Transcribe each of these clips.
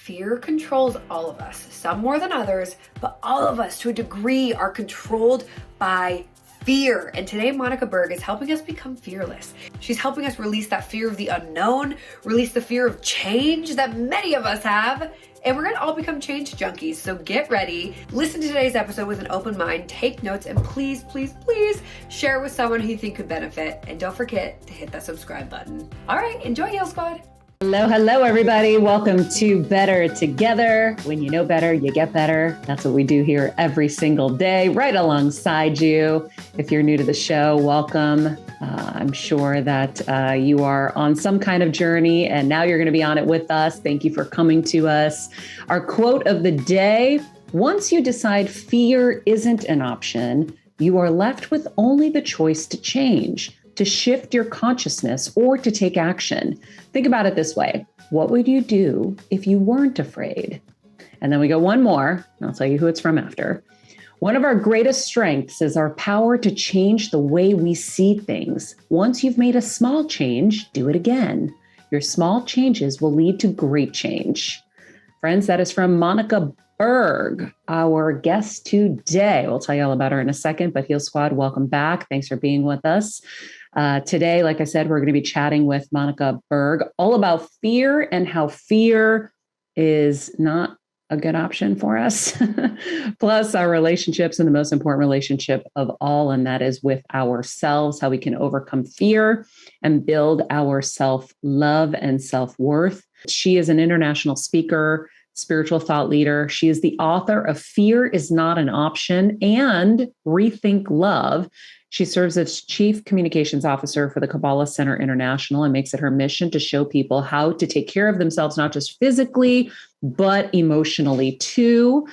Fear controls all of us, some more than others, but all of us to a degree are controlled by fear. And today, Monica Berg is helping us become fearless. She's helping us release that fear of the unknown, release the fear of change that many of us have, and we're gonna all become change junkies. So get ready, listen to today's episode with an open mind, take notes, and please, please, please share with someone who you think could benefit. And don't forget to hit that subscribe button. All right, enjoy, Heal Squad. Hello, everybody. Welcome to Better Together. When you know better, you get better. That's what we do here every single day, right alongside you. If you're new to the show, welcome. I'm sure that you are on some kind of journey and now you're going to be on it with us. Thank you for coming to us. Our quote of the day: once you decide fear isn't an option, you are left with only the choice to change, to shift your consciousness, or to take action. Think about it this way. What would you do if you weren't afraid? And then we go one more, and I'll tell you who it's from after. One of our greatest strengths is our power to change the way we see things. Once you've made a small change, do it again. Your small changes will lead to great change. Friends, that is from Monica Berg, our guest today. We'll tell you all about her in a second, but Heal Squad, welcome back. Thanks for being with us. Today, like I said, we're going to be chatting with Monica Berg all about fear and how fear is not a good option for us. Plus our relationships and the most important relationship of all, and that is with ourselves, how we can overcome fear and build our self-love and self-worth. She is an international speaker, spiritual thought leader. She is the author of Fear is Not an Option and Rethink Love. She serves as Chief Communications Officer for the Kabbalah Center International and makes it her mission to show people how to take care of themselves, not just physically, but emotionally too.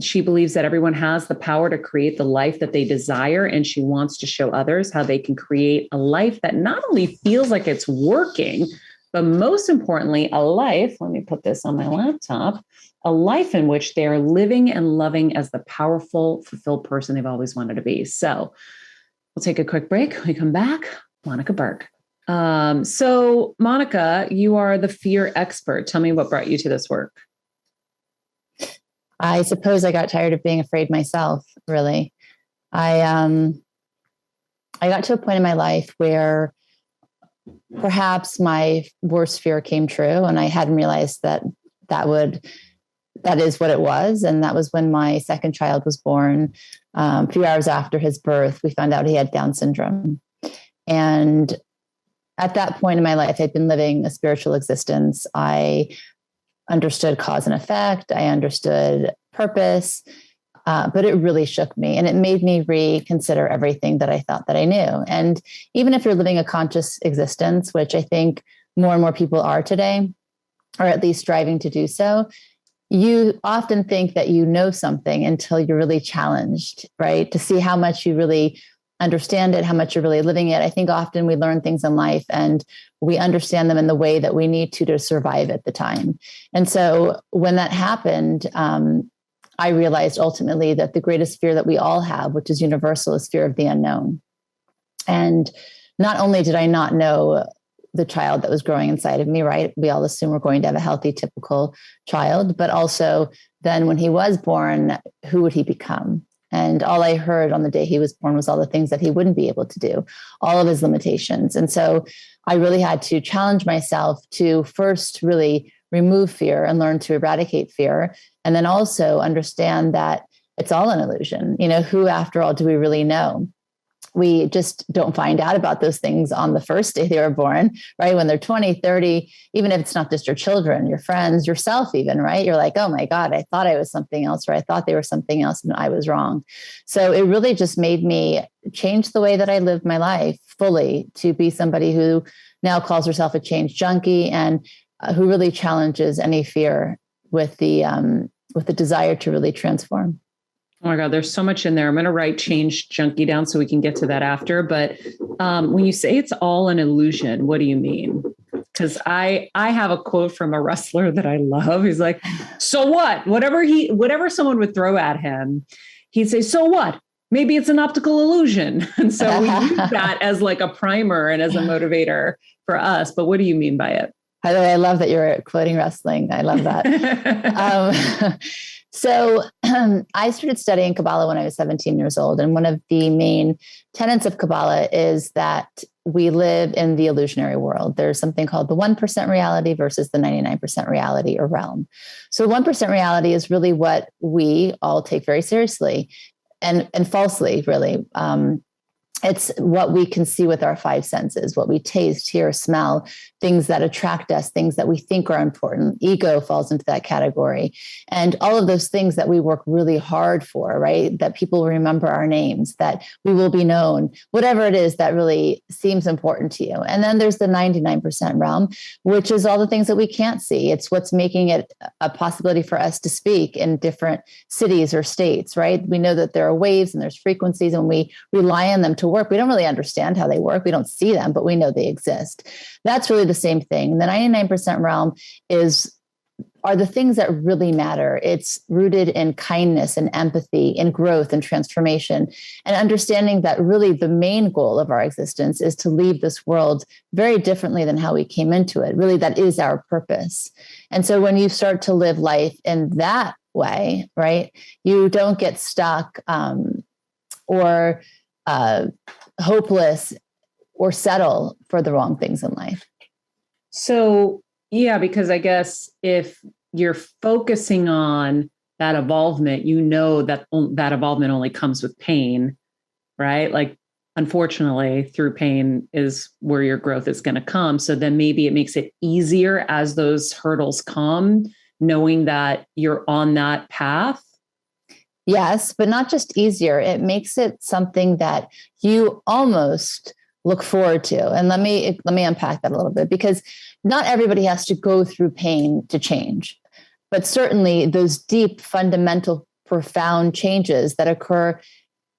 She believes that everyone has the power to create the life that they desire, and she wants to show others how they can create a life that not only feels like it's working, but most importantly, a life, let me put this on my laptop, a life in which they are living and loving as the powerful, fulfilled person they've always wanted to be. So we'll take a quick break. When we come back, Monica Berg. So Monica, you are the fear expert. Tell me what brought you to this work. I suppose I got tired of being afraid myself, really. I got to a point in my life where perhaps my worst fear came true, and I hadn't realized that is what it was. And that was when my second child was born. A few hours after his birth, we found out he had Down syndrome. And at that point in my life, I'd been living a spiritual existence. I understood cause and effect. I understood purpose, but it really shook me, and it made me reconsider everything that I thought that I knew. And even if you're living a conscious existence, which I think more and more people are today, or at least striving to do so, you often think that you know something until you're really challenged, right? To see how much you really understand it, how much you're really living it. I think often we learn things in life and we understand them in the way that we need to survive at the time. And so when that happened, I realized ultimately that the greatest fear that we all have, which is universal, is fear of the unknown. And not only did I not know the child that was growing inside of me, right? We all assume we're going to have a healthy, typical child, but also then when he was born, who would he become? And all I heard on the day he was born was all the things that he wouldn't be able to do, all of his limitations. And so I really had to challenge myself to first really remove fear and learn to eradicate fear. And then also understand that it's all an illusion. You know, who after all do we really know? We just don't find out about those things on the first day they were born, right? When they're 20, 30, even if it's not just your children, your friends, yourself even, right? You're like, oh my God, I thought I was something else, or I thought they were something else and I was wrong. So it really just made me change the way that I lived my life fully to be somebody who now calls herself a change junkie and who really challenges any fear with the desire to really transform. Oh my God, there's so much in there. I'm going to write change junkie down so we can get to that after. But when you say it's all an illusion, what do you mean? Because I have a quote from a wrestler that I love. He's like, so what? Whatever someone would throw at him, he'd say, so what? Maybe it's an optical illusion. And so we use that as like a primer and as a motivator for us. But what do you mean by it? By the way, I love that you're quoting wrestling. I love that. So I started studying Kabbalah when I was 17 years old. And one of the main tenets of Kabbalah is that we live in the illusionary world. There's something called the 1% reality versus the 99% reality or realm. So 1% reality is really what we all take very seriously and falsely, really. It's what we can see with our five senses, what we taste, hear, smell, things that attract us, things that we think are important. Ego falls into that category. And all of those things that we work really hard for, right? That people will remember our names, that we will be known, whatever it is that really seems important to you. And then there's the 99% realm, which is all the things that we can't see. It's what's making it a possibility for us to speak in different cities or states, right? We know that there are waves and there's frequencies, and we rely on them to work. We don't really understand how they work. We don't see them, but we know they exist. That's really the same thing. The 99% realm are the things that really matter. It's rooted in kindness and empathy, in growth and transformation, and understanding that really the main goal of our existence is to leave this world very differently than how we came into it. Really, that is our purpose. And so when you start to live life in that way, right, you don't get stuck or hopeless or settle for the wrong things in life. So, yeah, because I guess if you're focusing on that evolvement, you know that that evolvement only comes with pain, right? Like, unfortunately, through pain is where your growth is going to come. So then maybe it makes it easier as those hurdles come, knowing that you're on that path. Yes, but not just easier. It makes it something that you almost look forward to. And let me unpack that a little bit, because not everybody has to go through pain to change. But certainly those deep, fundamental, profound changes that occur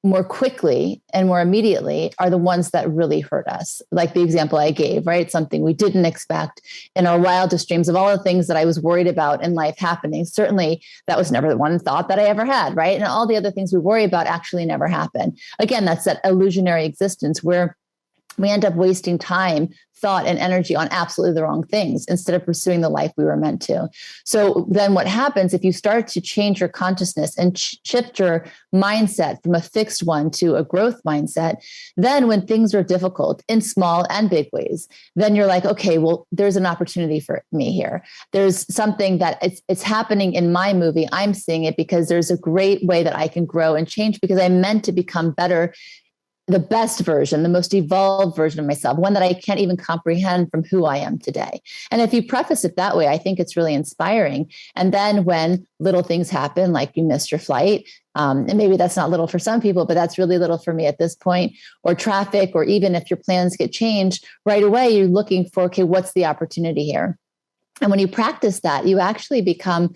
more quickly and more immediately are the ones that really hurt us. Like the example I gave, right? Something we didn't expect in our wildest dreams of all the things that I was worried about in life happening. Certainly that was never the one thought that I ever had, right? And all the other things we worry about actually never happen. Again, that's that illusionary existence where we end up wasting time, thought, and energy on absolutely the wrong things instead of pursuing the life we were meant to. So then what happens if you start to change your consciousness and shift your mindset from a fixed one to a growth mindset, then when things are difficult in small and big ways, then you're like, okay, well, there's an opportunity for me here. There's something that it's happening in my movie. I'm seeing it because there's a great way that I can grow and change because I'm meant to become better, the best version, the most evolved version of myself, one that I can't even comprehend from who I am today. And if you preface it that way, I think it's really inspiring. And then when little things happen, like you missed your flight, and maybe that's not little for some people, but that's really little for me at this point, or traffic, or even if your plans get changed, right away, you're looking for, okay, what's the opportunity here? And when you practice that, you actually become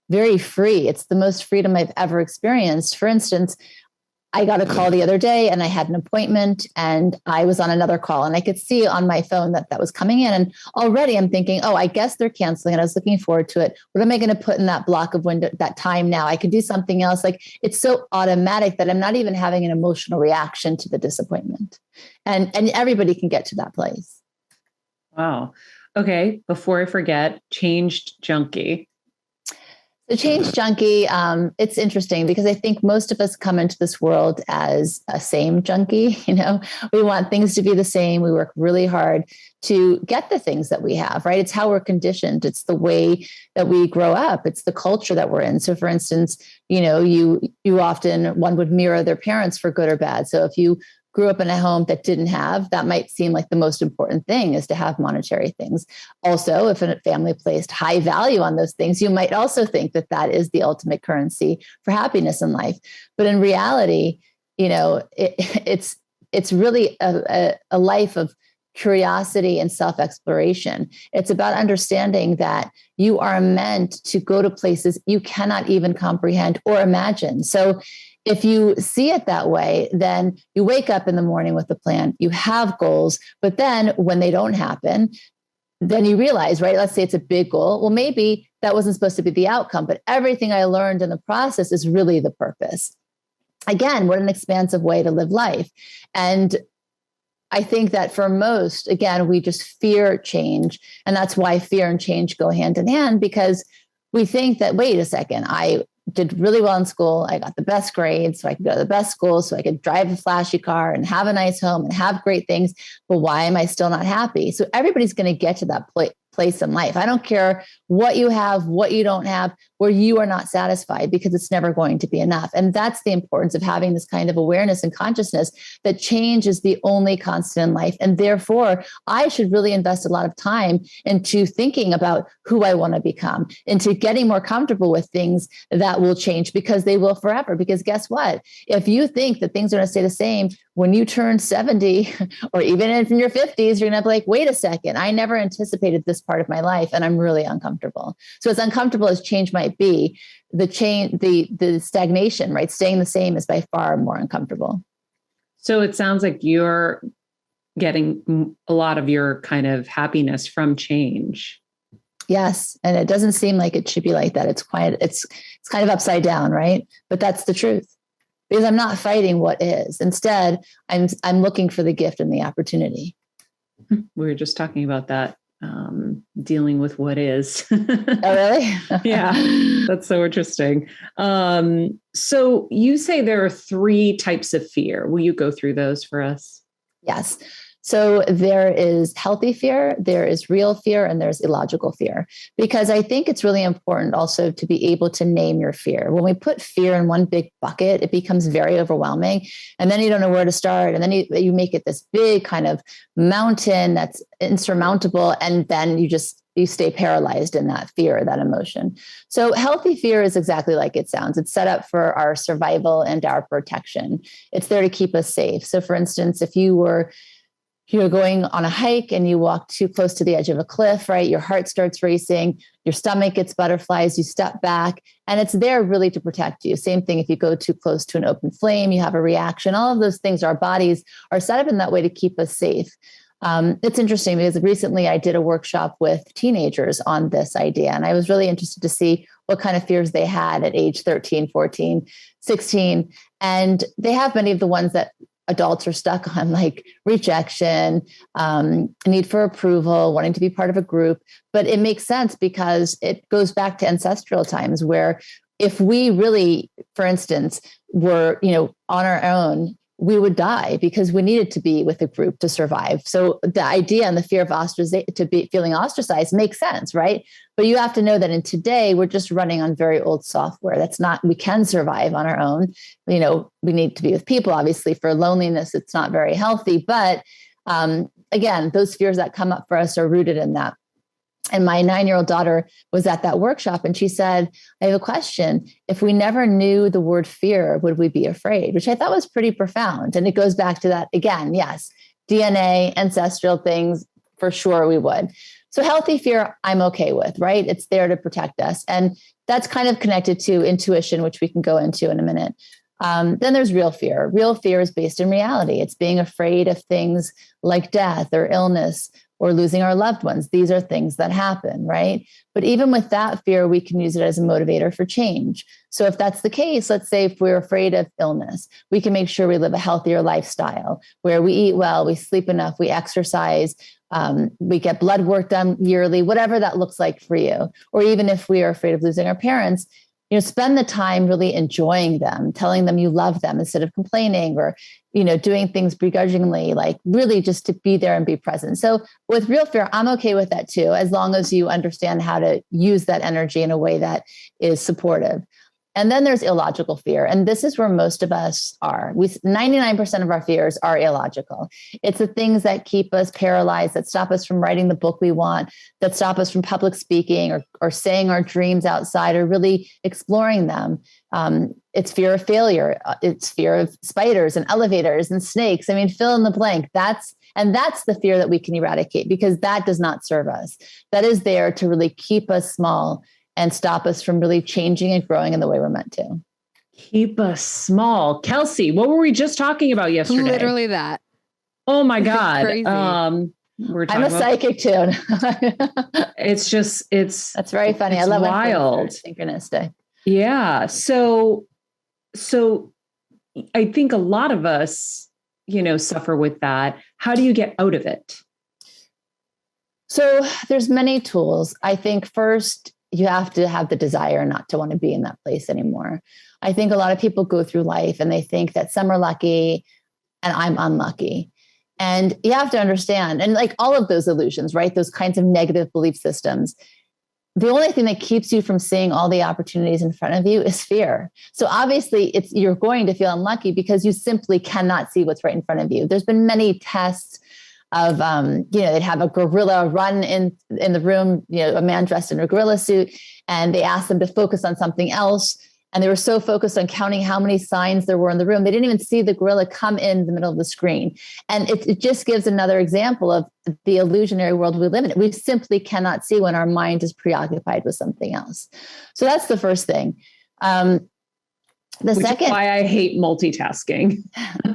very free. It's the most freedom I've ever experienced. For instance, I got a call the other day and I had an appointment and I was on another call and I could see on my phone that was coming in. And already I'm thinking, oh, I guess they're canceling it. I was looking forward to it. What am I going to put in that block of window, that time now? I could do something else. Like it's so automatic that I'm not even having an emotional reaction to the disappointment. And everybody can get to that place. Wow. Okay. Before I forget, changed junkie. The change junkie, it's interesting because I think most of us come into this world as a same junkie. You know, we want things to be the same. We work really hard to get the things that we have, right? It's how we're conditioned. It's the way that we grow up. It's the culture that we're in. So for instance, you know, you often, one would mirror their parents for good or bad. So if you grew up in a home that didn't have, that might seem like the most important thing is to have monetary things. Also, if a family placed high value on those things, you might also think that that is the ultimate currency for happiness in life. But in reality, you know, it's really a life of curiosity and self-exploration. It's about understanding that you are meant to go to places you cannot even comprehend or imagine. So if you see it that way, then you wake up in the morning with a plan, you have goals, but then when they don't happen, then you realize, right? Let's say it's a big goal. Well, maybe that wasn't supposed to be the outcome, but everything I learned in the process is really the purpose. Again, what an expansive way to live life. And I think that for most, again, we just fear change. And that's why fear and change go hand in hand, because we think that, wait a second, I did really well in school. I got the best grades, so I could go to the best school, so I could drive a flashy car and have a nice home and have great things. But why am I still not happy? So everybody's going to get to that place in life. I don't care what you have, what you don't have, where you are not satisfied, because it's never going to be enough. And that's the importance of having this kind of awareness and consciousness that change is the only constant in life. And therefore, I should really invest a lot of time into thinking about who I want to become, into getting more comfortable with things that will change, because they will forever. Because guess what? If you think that things are going to stay the same, when you turn 70 or even in your 50s, you're going to be like, wait a second, I never anticipated this part of my life, and I'm really uncomfortable. So as uncomfortable as change might be, the stagnation, right? Staying the same is by far more uncomfortable. So it sounds like you're getting a lot of your kind of happiness from change. Yes. And it doesn't seem like it should be like that. It's kind of upside down, right? But that's the truth. Because I'm not fighting what is. Instead, I'm looking for the gift and the opportunity. We were just talking about that, dealing with what is. Oh, really? Yeah, that's so interesting. So you say there are 3 types of fear. Will you go through those for us? Yes. So there is healthy fear, there is real fear, and there's illogical fear. Because I think it's really important also to be able to name your fear. When we put fear in one big bucket, it becomes very overwhelming. And then you don't know where to start. And then you make it this big kind of mountain that's insurmountable. And then you stay paralyzed in that fear, that emotion. So healthy fear is exactly like it sounds. It's set up for our survival and our protection. It's there to keep us safe. So for instance, if you're going on a hike and you walk too close to the edge of a cliff, right? Your heart starts racing, your stomach gets butterflies, you step back, and it's there really to protect you. Same thing if you go too close to an open flame, you have a reaction. All of those things, our bodies are set up in that way to keep us safe. It's interesting because recently I did a workshop with teenagers on this idea, and I was really interested to see what kind of fears they had at age 13, 14, 16. And they have many of the ones that adults are stuck on, like rejection, need for approval, wanting to be part of a group. But it makes sense because it goes back to ancestral times where if we really, for instance, were, on our own, we would die because we needed to be with a group to survive. So the idea and the fear of feeling ostracized makes sense, right? But you have to know that in today, we're just running on very old software. We can survive on our own. We need to be with people. Obviously, for loneliness, it's not very healthy. But again, those fears that come up for us are rooted in that. And my 9-year-old daughter was at that workshop and she said, I have a question. If we never knew the word fear, would we be afraid? Which I thought was pretty profound. And it goes back to that again. Yes, DNA, ancestral things, for sure we would. So healthy fear, I'm okay with, right? It's there to protect us. And that's kind of connected to intuition, which we can go into in a minute. Then there's real fear. Real fear is based in reality. It's being afraid of things like death or illness or losing our loved ones. These are things that happen, right? But even with that fear, we can use it as a motivator for change. So if that's the case, let's say if we're afraid of illness, we can make sure we live a healthier lifestyle where we eat well, we sleep enough, we exercise, we get blood work done yearly, whatever that looks like for you. Or even if we are afraid of losing our parents, spend the time really enjoying them, telling them you love them instead of complaining or, doing things begrudgingly, like really just to be there and be present. So with real fear, I'm okay with that too, as long as you understand how to use that energy in a way that is supportive. And then there's illogical fear. And this is where most of us are. 99% of our fears are illogical. It's the things that keep us paralyzed, that stop us from writing the book we want, that stop us from public speaking or saying our dreams outside or really exploring them. It's fear of failure. It's fear of spiders and elevators and snakes. I mean, fill in the blank. That's the fear that we can eradicate because that does not serve us. That is there to really keep us small and stop us from really changing and growing in the way we're meant to. Keep us small. Kelsey, what were we just talking about yesterday? Literally that. Oh my God. Crazy. I'm a psychic too. That's very funny. I love wild. Synchronistic. Yeah. So I think a lot of us suffer with that. How do you get out of it? So there's many tools. I think first you have to have the desire not to want to be in that place anymore. I think a lot of people go through life and they think that some are lucky and I'm unlucky. And you have to understand, and like all of those illusions, right? Those kinds of negative belief systems, the only thing that keeps you from seeing all the opportunities in front of you is fear. So obviously you're going to feel unlucky because you simply cannot see what's right in front of you. There's been many tests of, they'd have a gorilla run in the room, a man dressed in a gorilla suit, and they asked them to focus on something else. And they were so focused on counting how many signs there were in the room, they didn't even see the gorilla come in the middle of the screen. And it just gives another example of the illusionary world we live in. We simply cannot see when our mind is preoccupied with something else. So that's the first thing. Which is why I hate multitasking.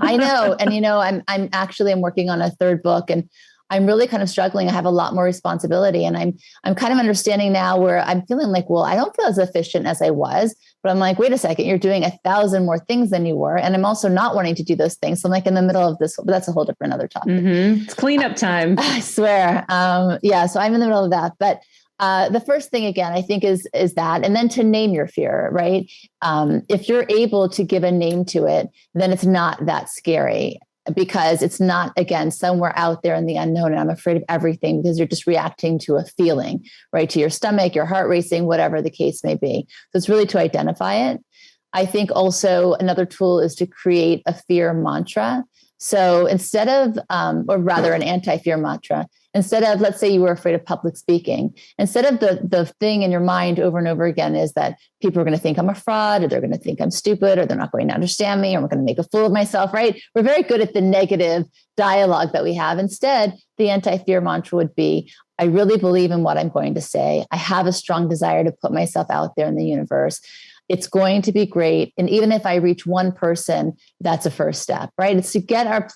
I know. And, I'm working on a third book, and I'm really kind of struggling. I have a lot more responsibility, and I'm kind of understanding now where I'm feeling like, well, I don't feel as efficient as I was, but I'm like, wait a second, you're doing 1,000 more things than you were. And I'm also not wanting to do those things. So I'm like in the middle of this, but that's a whole different other topic. Mm-hmm. It's cleanup time. I swear. So I'm in the middle of that, but the first thing again, I think is that, and then to name your fear, right? If you're able to give a name to it, then it's not that scary, because it's not, again, somewhere out there in the unknown. And I'm afraid of everything because you're just reacting to a feeling, right? To your stomach, your heart racing, whatever the case may be. So it's really to identify it. I think also another tool is to create a fear mantra. So instead of, or rather an anti-fear mantra, instead of, let's say you were afraid of public speaking, instead of the thing in your mind over and over again is that people are going to think I'm a fraud, or they're going to think I'm stupid, or they're not going to understand me, or I'm going to make a fool of myself, right? We're very good at the negative dialogue that we have. Instead, the anti-fear mantra would be, I really believe in what I'm going to say. I have a strong desire to put myself out there in the universe. It's going to be great. And even if I reach one person, that's a first step, right? It's to get our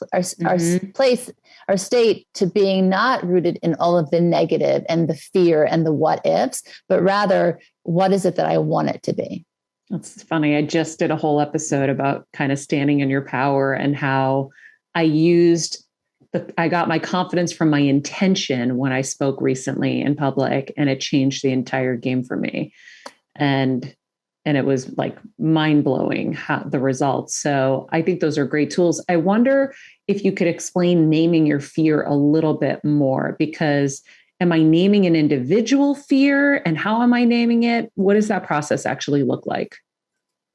place, our state to being not rooted in all of the negative and the fear and the what ifs, but rather, what is it that I want it to be? That's funny. I just did a whole episode about kind of standing in your power and how I got my confidence from my intention when I spoke recently in public, and it changed the entire game for me. And it was like mind-blowing how the results. So I think those are great tools. I wonder if you could explain naming your fear a little bit more, because am I naming an individual fear, and how am I naming it? What does that process actually look like?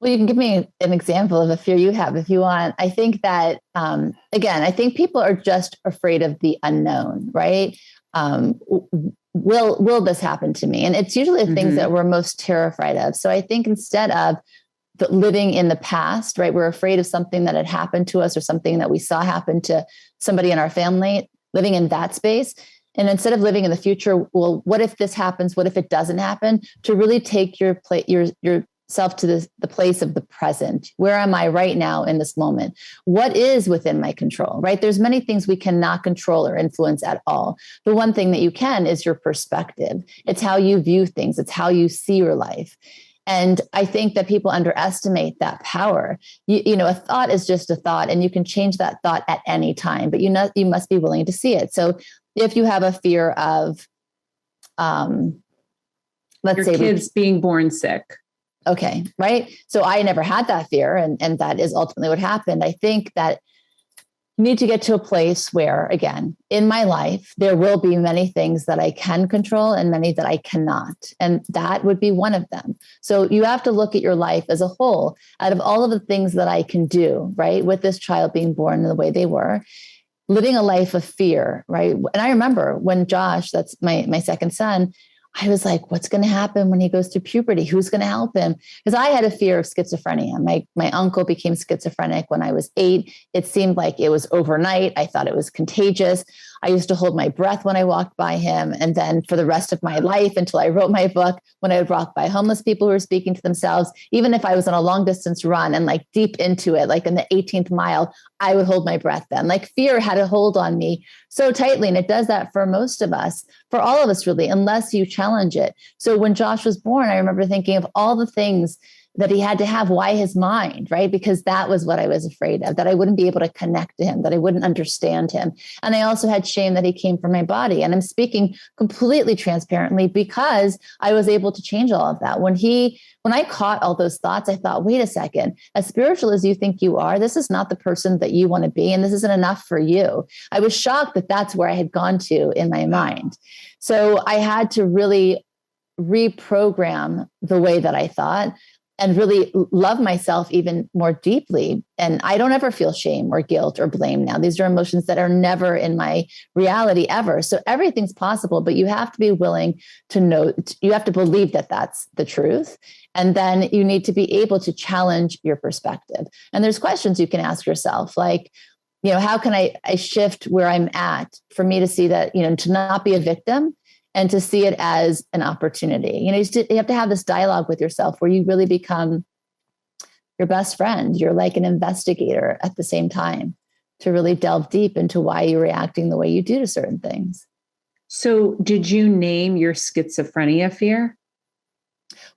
Well, you can give me an example of a fear you have if you want. I think that, again, I think people are just afraid of the unknown, right? Will this happen to me? And it's usually the things that we're most terrified of. So I think instead of living in the past, right, we're afraid of something that had happened to us or something that we saw happen to somebody in our family, living in that space. And instead of living in the future, well, what if this happens? What if it doesn't happen? To really take yourself to the place of the present. Where am I right now in this moment? What is within my control, right? There's many things we cannot control or influence at all. The one thing that you can is your perspective. It's how you view things. It's how you see your life. And I think that people underestimate that power. A thought is just a thought, and you can change that thought at any time, but you must be willing to see it. So if you have a fear of, let's say kids being born sick. Okay. Right. So I never had that fear. And that is ultimately what happened. I think that you need to get to a place where, again, in my life, there will be many things that I can control and many that I cannot. And that would be one of them. So you have to look at your life as a whole. Out of all of the things that I can do, right, with this child being born in the way they were, living a life of fear, right? And I remember when Josh, that's my second son, I was like, what's going to happen when he goes through puberty? Who's going to help him? Because I had a fear of schizophrenia. My uncle became schizophrenic when I was 8. It seemed like it was overnight. I thought it was contagious. I used to hold my breath when I walked by him. And then for the rest of my life, until I wrote my book, when I would walk by homeless people who were speaking to themselves, even if I was on a long distance run and like deep into it, like in the 18th mile, I would hold my breath then. Like fear had a hold on me so tightly. And it does that for most of us, for all of us really, unless you challenge it. So when Josh was born, I remember thinking of all the things that he had to have. Why his mind, right? Because that was what I was afraid of, that I wouldn't be able to connect to him, that I wouldn't understand him. And I also had shame that he came from my body. And I'm speaking completely transparently because I was able to change all of that. When I caught all those thoughts, I thought, wait a second, as spiritual as you think you are, this is not the person that you want to be. And this isn't enough for you. I was shocked that that's where I had gone to in my mind. So I had to really reprogram the way that I thought and really love myself even more deeply. And I don't ever feel shame or guilt or blame now. These are emotions that are never in my reality ever. So everything's possible, but you have to be willing to know, you have to believe that that's the truth. And then you need to be able to challenge your perspective. And there's questions you can ask yourself, like, how can I shift where I'm at for me to see that, to not be a victim, and to see it as an opportunity. You have to have this dialogue with yourself where you really become your best friend. You're like an investigator at the same time to really delve deep into why you're reacting the way you do to certain things. So did you name your schizophrenia fear?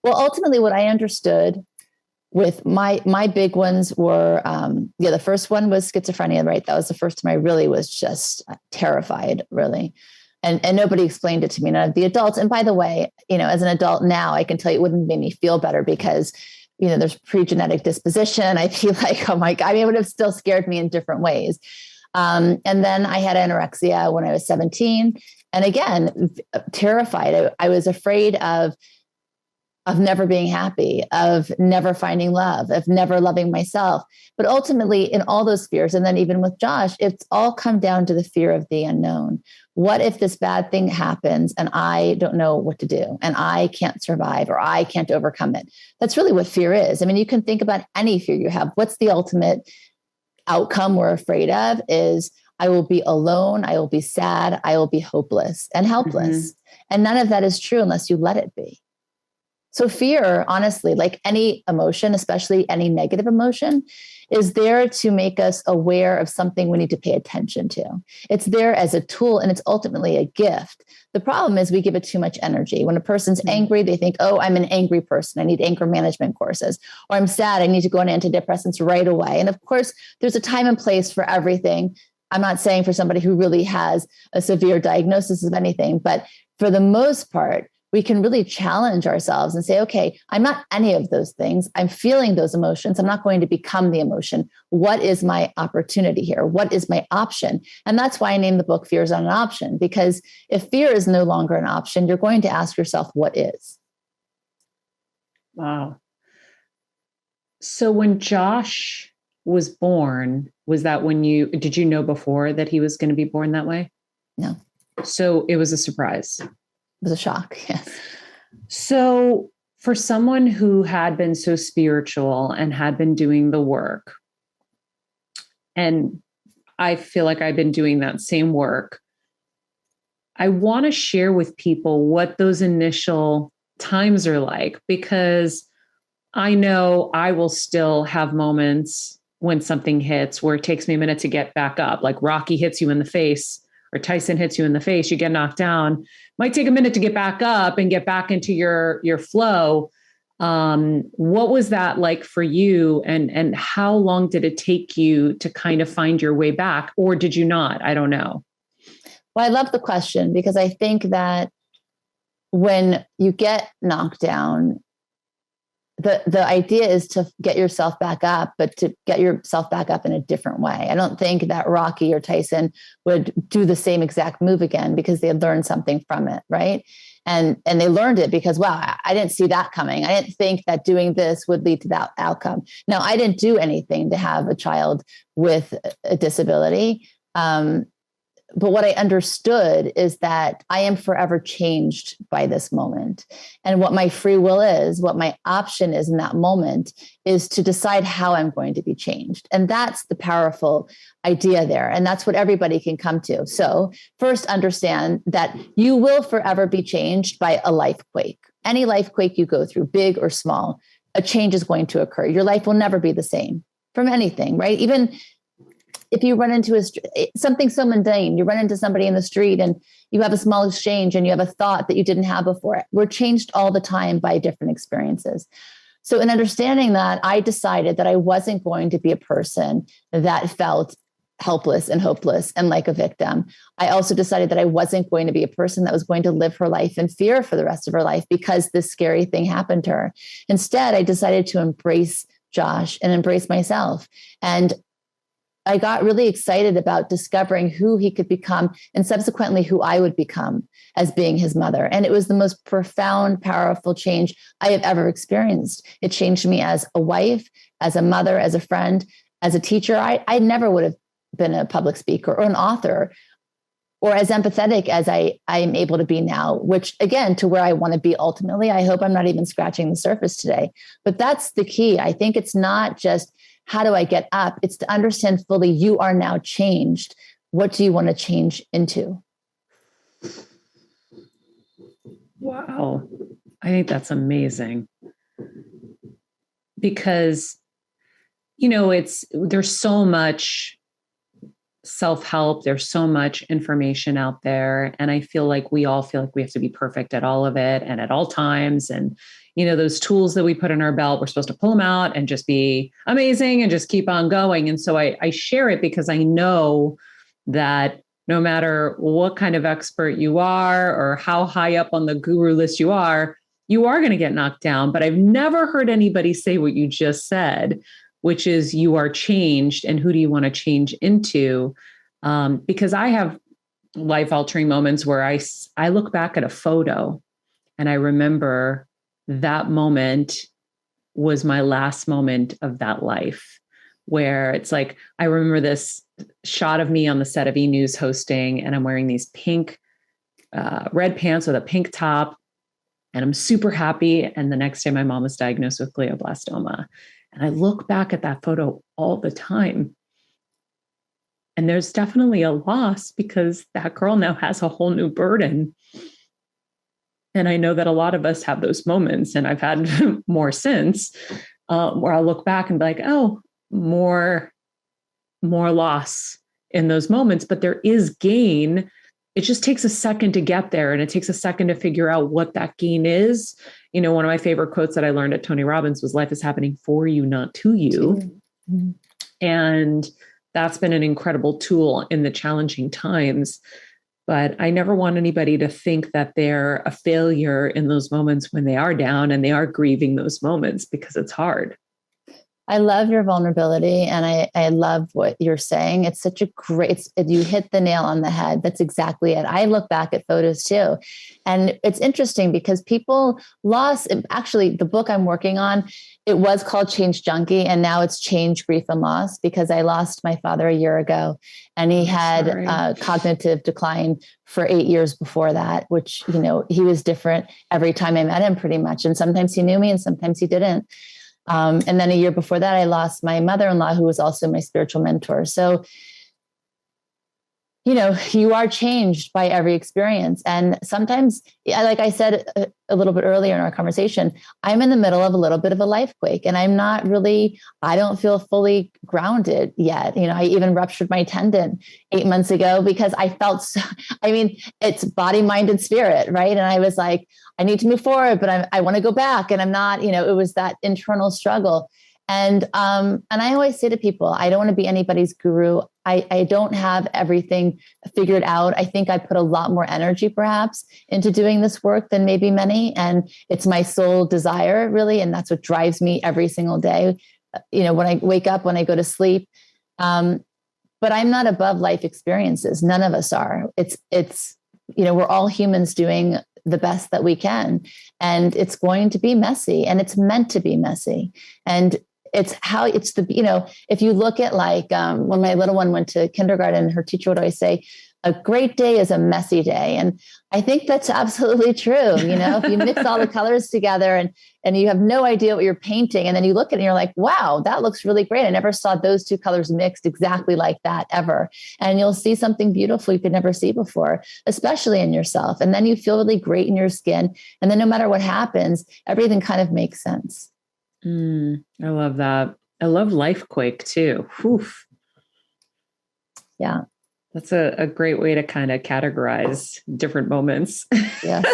Well, ultimately what I understood with my big ones were, the first one was schizophrenia, right? That was the first time I really was just terrified, really. And nobody explained it to me, none of the adults. And by the way, as an adult now, I can tell you it wouldn't make me feel better because, there's pre-genetic disposition. I feel like, oh my God, it would have still scared me in different ways. And then I had anorexia when I was 17. And again, terrified. I was afraid of never being happy, of never finding love, of never loving myself. But ultimately, in all those fears, and then even with Josh, it's all come down to the fear of the unknown. What if this bad thing happens and I don't know what to do and I can't survive or I can't overcome it? That's really what fear is. I mean, you can think about any fear you have. What's the ultimate outcome we're afraid of is I will be alone, I will be sad, I will be hopeless and helpless. Mm-hmm. And none of that is true unless you let it be. So fear, honestly, like any emotion, especially any negative emotion, is there to make us aware of something we need to pay attention to. It's there as a tool, and it's ultimately a gift. The problem is we give it too much energy. When a person's angry, they think, oh, I'm an angry person. I need anger management courses. Or I'm sad. I need to go on antidepressants right away. And of course, there's a time and place for everything. I'm not saying for somebody who really has a severe diagnosis of anything, but for the most part, we can really challenge ourselves and say, okay, I'm not any of those things. I'm feeling those emotions. I'm not going to become the emotion. What is my opportunity here? What is my option? And that's why I named the book Fear is Not an Option, because if fear is no longer an option, you're going to ask yourself, what is? Wow. So when Josh was born, was that did you know before that he was going to be born that way? No. So it was a surprise. It was a shock. Yes. So for someone who had been so spiritual and had been doing the work, and I feel like I've been doing that same work, I want to share with people what those initial times are like, because I know I will still have moments when something hits where it takes me a minute to get back up, like Rocky hits you in the face or Tyson hits you in the face, you get knocked down. Might take a minute to get back up and get back into your flow. What was that like for you? And how long did it take you to kind of find your way back? Or did you not? I don't know. Well, I love the question because I think that when you get knocked down, the idea is to get yourself back up, but to get yourself back up in a different way. I don't think that Rocky or Tyson would do the same exact move again because they had learned something from it, right? And they learned it because, wow, I didn't see that coming. I didn't think that doing this would lead to that outcome. Now, I didn't do anything to have a child with a disability. But what I understood is that I am forever changed by this moment. And what my free will is, what my option is in that moment, is to decide how I'm going to be changed. And that's the powerful idea there. And that's what everybody can come to. So first, understand that you will forever be changed by a life quake. Any life quake you go through, big or small, a change is going to occur. Your life will never be the same from anything, right? Even if you run into something so mundane, you run into somebody in the street and you have a small exchange and you have a thought that you didn't have before. We're changed all the time by different experiences. So in understanding that, I decided that I wasn't going to be a person that felt helpless and hopeless and like a victim. I also decided that I wasn't going to be a person that was going to live her life in fear for the rest of her life because this scary thing happened to her. Instead, I decided to embrace Josh and embrace myself. And I got really excited about discovering who he could become and subsequently who I would become as being his mother. And it was the most profound, powerful change I have ever experienced. It changed me as a wife, as a mother, as a friend, as a teacher. I never would have been a public speaker or an author or as empathetic as I'm able to be now, which again, to where I want to be ultimately. I hope I'm not even scratching the surface today. But that's the key. I think it's not just, how do I get up? It's to understand fully, you are now changed. What do you want to change into? Wow. I think that's amazing. Because, there's so much self-help. There's so much information out there. And I feel like we all feel like we have to be perfect at all of it and at all times. And those tools that we put in our belt, we're supposed to pull them out and just be amazing and just keep on going. And so I share it because I know that no matter what kind of expert you are or how high up on the guru list you are going to get knocked down. But I've never heard anybody say what you just said, which is you are changed. And who do you want to change into? Because I have life-altering moments where I look back at a photo and I remember that moment was my last moment of that life, where it's like, I remember this shot of me on the set of E! News hosting, and I'm wearing these pink, red pants with a pink top, and I'm super happy. And the next day, my mom was diagnosed with glioblastoma. And I look back at that photo all the time. And there's definitely a loss because that girl now has a whole new burden. And I know that a lot of us have those moments, and I've had more since, where I'll look back and be like, oh, more loss in those moments, but there is gain. It just takes a second to get there, and it takes a second to figure out what that gain is. One of my favorite quotes that I learned at Tony Robbins was, life is happening for you, not to you. Mm-hmm. And that's been an incredible tool in the challenging times. But I never want anybody to think that they're a failure in those moments when they are down and they are grieving those moments, because it's hard. I love your vulnerability, and I love what you're saying. It's such a great, you hit the nail on the head. That's exactly it. I look back at photos too. And it's interesting because people lost, actually the book I'm working on, it was called Change Junkie, and now it's Change Grief and Loss, because I lost my father a year ago, and he had cognitive decline for 8 years before that, which, he was different every time I met him pretty much. And sometimes he knew me and sometimes he didn't. And then a year before that, I lost my mother-in-law, who was also my spiritual mentor. So, you are changed by every experience. And sometimes, like I said a little bit earlier in our conversation, I'm in the middle of a little bit of a life quake, and I don't feel fully grounded yet. I even ruptured my tendon 8 months ago because I felt it's body, mind, and spirit, right? And I was like, I need to move forward, but I want to go back, and I'm not, it was that internal struggle. And I always say to people, I don't want to be anybody's guru. I don't have everything figured out. I think I put a lot more energy perhaps into doing this work than maybe many. And it's my sole desire, really. And that's what drives me every single day. When I wake up, when I go to sleep. But I'm not above life experiences. None of us are. It's we're all humans doing the best that we can. And it's going to be messy, and it's meant to be messy. And if you look at when my little one went to kindergarten, her teacher would always say, a great day is a messy day. And I think that's absolutely true. If you mix all the colors together and you have no idea what you're painting, and then you look at it and you're like, wow, that looks really great. I never saw those two colors mixed exactly like that ever. And you'll see something beautiful you could never see before, especially in yourself. And then you feel really great in your skin. And then no matter what happens, everything kind of makes sense. I love that. I love life-quake too. Oof. Yeah. That's a great way to kind of categorize different moments. Yes.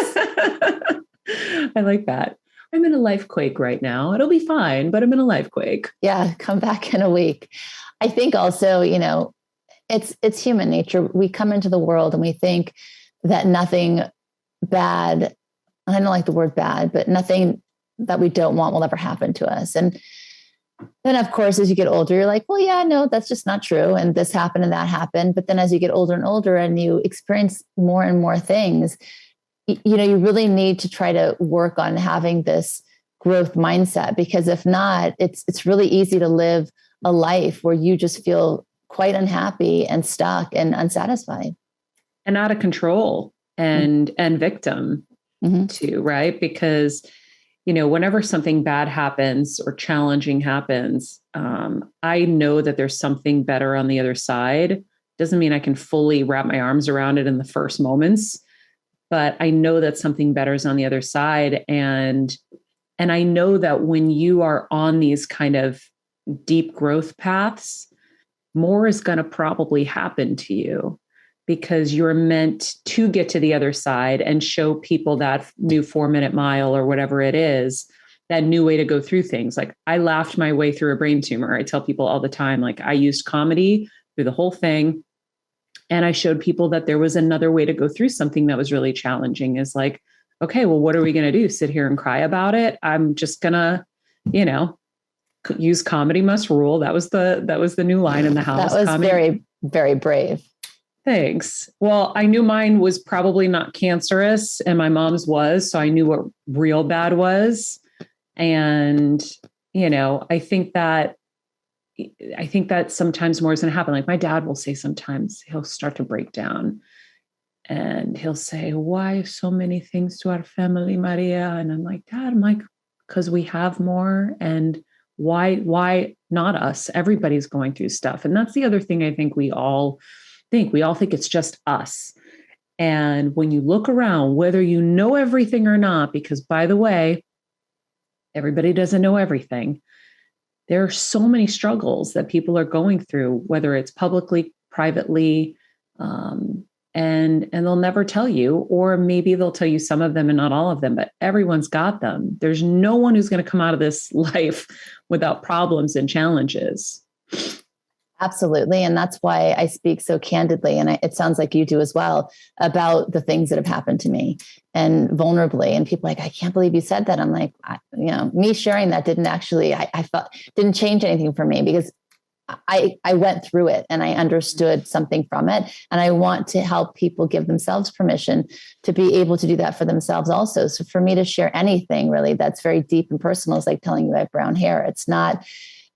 I like that. I'm in a life quake right now. It'll be fine, but I'm in a life quake. Yeah. Come back in a week. I think also, it's human nature. We come into the world and we think that nothing bad, I don't like the word bad, but nothing that we don't want will ever happen to us. And then, of course, as you get older, you're like, well, yeah, no, that's just not true. And this happened and that happened. But then as you get older and older and you experience more and more things, you really need to try to work on having this growth mindset, because if not, it's really easy to live a life where you just feel quite unhappy and stuck and unsatisfied. And out of control and victim too, right? Because whenever something bad happens or challenging happens, I know that there's something better on the other side. Doesn't mean I can fully wrap my arms around it in the first moments, but I know that something better is on the other side. And I know that when you are on these kind of deep growth paths, more is going to probably happen to you, because you're meant to get to the other side and show people that new 4-minute mile or whatever it is, that new way to go through things. Like, I laughed my way through a brain tumor. I tell people all the time, like, I used comedy through the whole thing. And I showed people that there was another way to go through something that was really challenging. Is like, okay, well, what are we going to do? Sit here and cry about it? I'm just going to, use comedy must rule. That was the new line in the house. That was very, very brave. Thanks. Well, I knew mine was probably not cancerous and my mom's was, so I knew what real bad was. And, I think that sometimes more is going to happen. Like, my dad will say sometimes he'll start to break down and he'll say, why so many things to our family, Maria? And I'm like, Dad, because we have more. And why not us? Everybody's going through stuff. And that's the other thing I think we all think it's just us. And when you look around, whether you know everything or not, because by the way, everybody doesn't know everything. There are so many struggles that people are going through, whether it's publicly, privately, and they'll never tell you, or maybe they'll tell you some of them and not all of them, but everyone's got them. There's no one who's going to come out of this life without problems and challenges. Absolutely. And that's why I speak so candidly, and it sounds like you do as well, about the things that have happened to me and vulnerably. And people are like, I can't believe you said that. I'm like, me sharing that didn't actually, I felt didn't change anything for me, because I went through it and I understood something from it. And I want to help people give themselves permission to be able to do that for themselves also. So for me to share anything really that's very deep and personal is like telling you I have brown hair. It's not,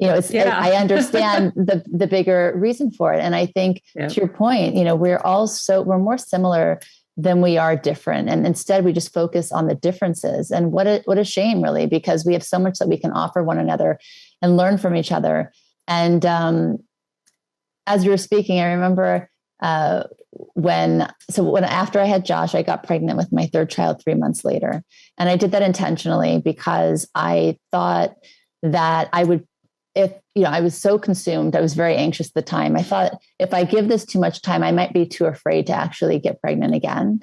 I understand the bigger reason for it. And I think to your point, we're more similar than we are different. And instead we just focus on the differences. And what a shame really, because we have so much that we can offer one another and learn from each other. And as you were speaking, I remember when after I had Josh, I got pregnant with my third child 3 months later. And I did that intentionally because I thought that I would, I was so consumed, I was very anxious at the time. I thought if I give this too much time, I might be too afraid to actually get pregnant again.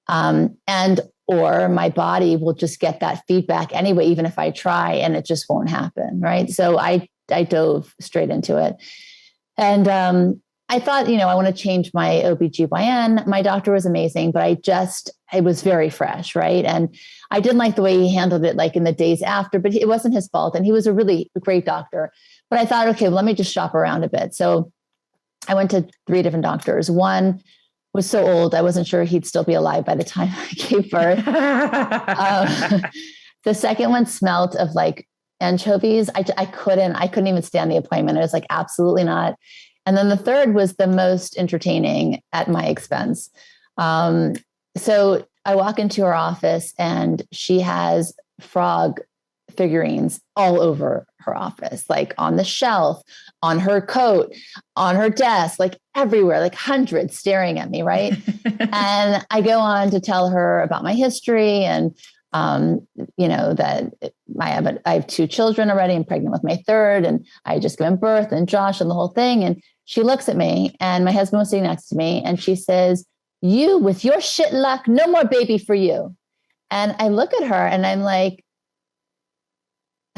Or my body will just get that feedback anyway, even if I try, and it just won't happen. Right. So I dove straight into it. And I thought, I want to change my OBGYN. My doctor was amazing, but it was very fresh. Right. And I didn't like the way he handled it, like in the days after, but it wasn't his fault. And he was a really great doctor. But I thought, okay, let me just shop around a bit. So I went to 3 different doctors. One was so old, I wasn't sure he'd still be alive by the time I gave birth. The second one smelled of like anchovies. I couldn't even stand the appointment. I was like, absolutely not. And then the third was the most entertaining at my expense. So I walk into her office and she has frog figurines all over her office, like on the shelf, on her coat, on her desk, like everywhere, like hundreds staring at me. Right. And I go on to tell her about my history and, that I have 2 children already. I'm pregnant with my third, and I just given birth, and Josh, and the whole thing. And she looks at me, and my husband was sitting next to me, and she says, "You with your shit luck, no more baby for you." And I look at her and I'm like,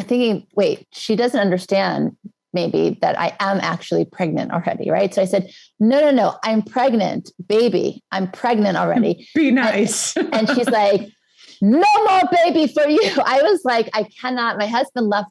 thinking, wait, she doesn't understand maybe that I am actually pregnant already, right? So I said, no, I'm pregnant, baby. I'm pregnant already. Be nice. And she's like, no more baby for you. I was like, I cannot. My husband left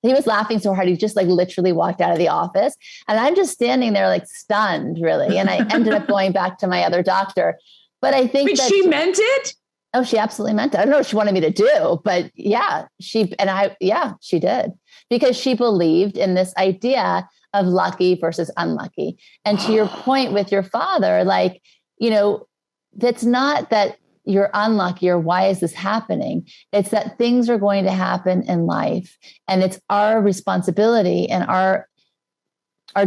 he was laughing so hard. He just like literally walked out of the office. And I'm just standing there like stunned, really. And I ended up going back to my other doctor. But I think that she meant it. Oh, she absolutely meant it. I don't know what she wanted me to do, but yeah, she did, because she believed in this idea of lucky versus unlucky. And to your point with your father, like, that's not that you're unlucky or why is this happening? It's that things are going to happen in life, and it's our responsibility and our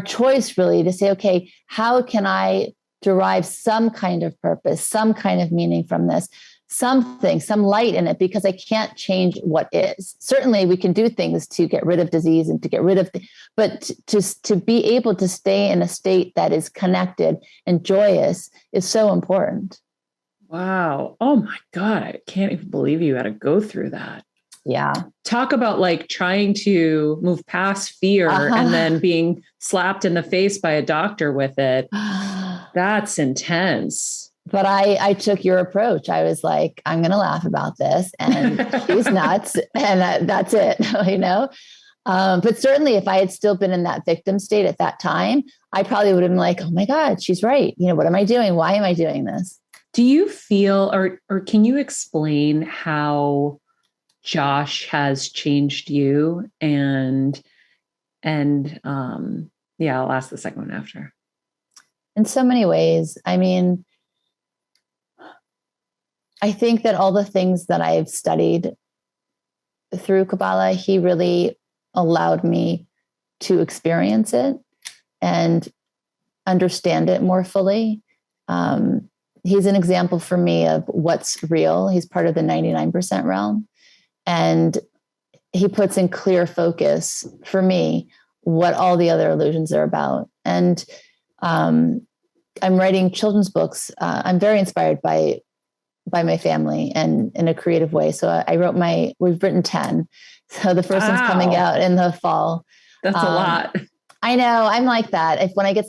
choice really to say, okay, how can I derive some kind of purpose, some kind of meaning from this? Some light in it, because I can't change what is. Certainly we can do things to get rid of disease and to get rid of, but to be able to stay in a state that is connected and joyous is so important. Wow. Oh my God. I can't even believe you had to go through that. Yeah. Talk about like trying to move past fear and then being slapped in the face by a doctor with it. That's intense. But I took your approach. I was like, I'm going to laugh about this, and she's nuts, and that's it, But certainly if I had still been in that victim state at that time, I probably would have been like, oh my God, she's right. What am I doing? Why am I doing this? Do you feel, or can you explain how Josh has changed you? And I'll ask the second one after. In so many ways. I mean, I think that all the things that I've studied through Kabbalah, he really allowed me to experience it and understand it more fully. He's an example for me of what's real. He's part of the 99% realm. And he puts in clear focus for me what all the other illusions are about. And I'm writing children's books. I'm very inspired by my family and in a creative way. So we've written 10. So the first one's coming out in the fall. That's a lot. I know. I'm like that. When I get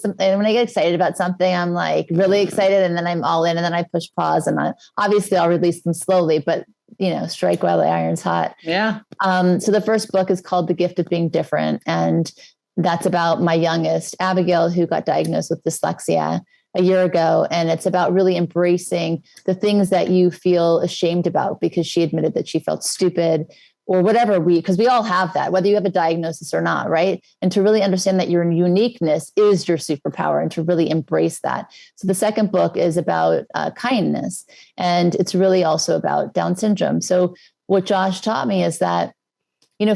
excited about something, I'm like really excited, and then I'm all in, and then I push pause, and obviously I'll release them slowly, but strike while the iron's hot. Yeah. So the first book is called The Gift of Being Different. And that's about my youngest, Abigail, who got diagnosed with dyslexia a year ago. And it's about really embracing the things that you feel ashamed about, because she admitted that she felt stupid or whatever, because we all have that, whether you have a diagnosis or not, right? And to really understand that your uniqueness is your superpower, and to really embrace that. So the second book is about kindness, and it's really also about Down syndrome. So what Josh taught me is that,